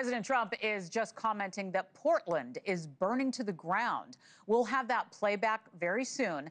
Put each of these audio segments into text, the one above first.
President Trump is just commenting that Portland is burning to the ground. We'll have that playback very soon.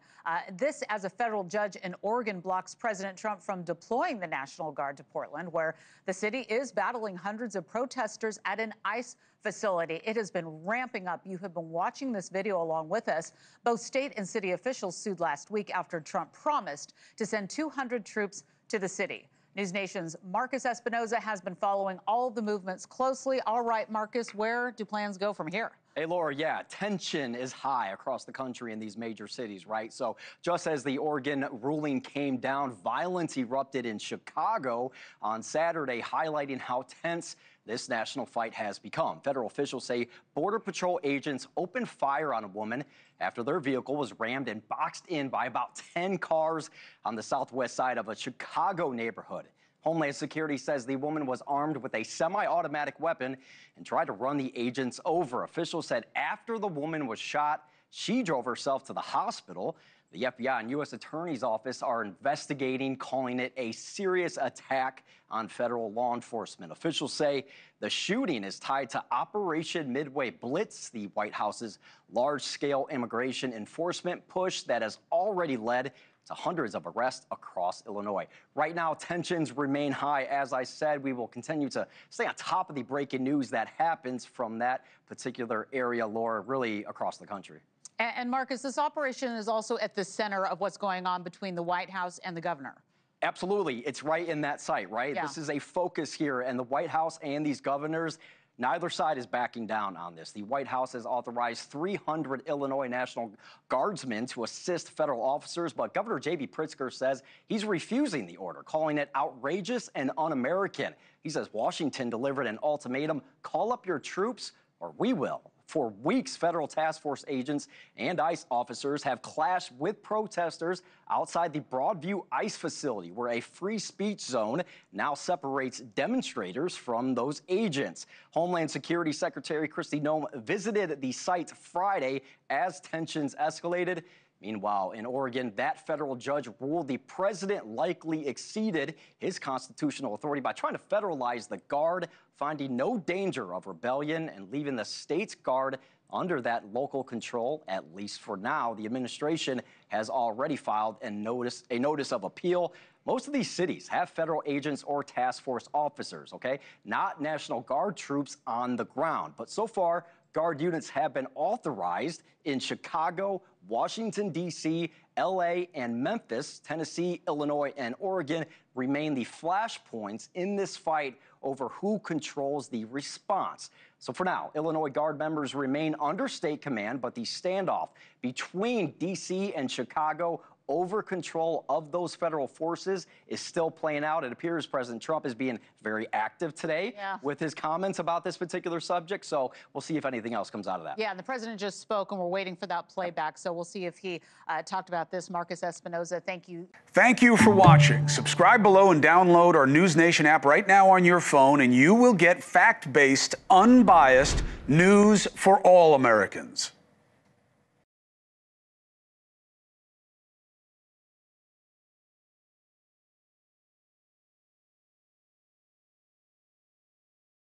This as a federal judge in Oregon blocks President Trump from deploying the National Guard to Portland, where the city is battling hundreds of protesters at an ICE facility. It has been ramping up. You have been watching this video along with us. Both state and city officials sued last week after Trump promised to send 200 troops to the city. NewsNation's Marcus Espinoza has been following all of the movements closely. All right, Marcus, where do plans go from here? Hey, Laura, yeah, tension is high across the country in these major cities, right? So just as the Oregon ruling came down, violence erupted in Chicago on Saturday, highlighting how tense this national fight has become. Federal officials say Border Patrol agents opened fire on a woman after their vehicle was rammed and boxed in by about 10 cars on the southwest side of a Chicago neighborhood. Homeland Security says the woman was armed with a semi-automatic weapon and tried to run the agents over. Officials said after the woman was shot, she drove herself to the hospital. The FBI and U.S. Attorney's Office are investigating, calling it a serious attack on federal law enforcement. Officials say the shooting is tied to Operation Midway Blitz, the White House's large-scale immigration enforcement push that has already led to hundreds of arrests across Illinois. Right now, tensions remain high. As I said, we will continue to stay on top of the breaking news that happens from that particular area, Laura, really across the country. And Marcus, this operation is also at the center of what's going on between the White House and the governor. Absolutely. It's right in that site, right? Yeah. This is a focus here, and the White House and these governors, neither side is backing down on this. The White House has authorized 300 Illinois National Guardsmen to assist federal officers, but Governor J.B. Pritzker says he's refusing the order, calling it outrageous and un-American. He says Washington delivered an ultimatum: call up your troops or we will. For weeks, federal task force agents and ICE officers have clashed with protesters outside the Broadview ICE facility, where a free speech zone now separates demonstrators from those agents. Homeland Security Secretary Kristi Noem visited the site Friday as tensions escalated. Meanwhile, in Oregon, that federal judge ruled the president likely exceeded his constitutional authority by trying to federalize the Guard, finding no danger of rebellion and leaving the state's Guard under that local control, at least for now. The administration has already filed a notice of appeal. Most of these cities have federal agents or task force officers, okay? Not National Guard troops on the ground. But so far, Guard units have been authorized in Chicago, Washington, D.C., L.A., and Memphis. Tennessee, Illinois, and Oregon remain the flashpoints in this fight over who controls the response. So for now, Illinois Guard members remain under state command, but the standoff between D.C. and Chicago over control of those federal forces is still playing out. It appears President Trump is being very active today with his comments about this particular subject. So we'll see if anything else comes out of that. Yeah, and the president just spoke, and we're waiting for that playback. So we'll see if he talked about this. Marcus Espinoza, thank you. Thank you for watching. Subscribe below and download our NewsNation app right now on your phone, and you will get fact-based, unbiased news for all Americans.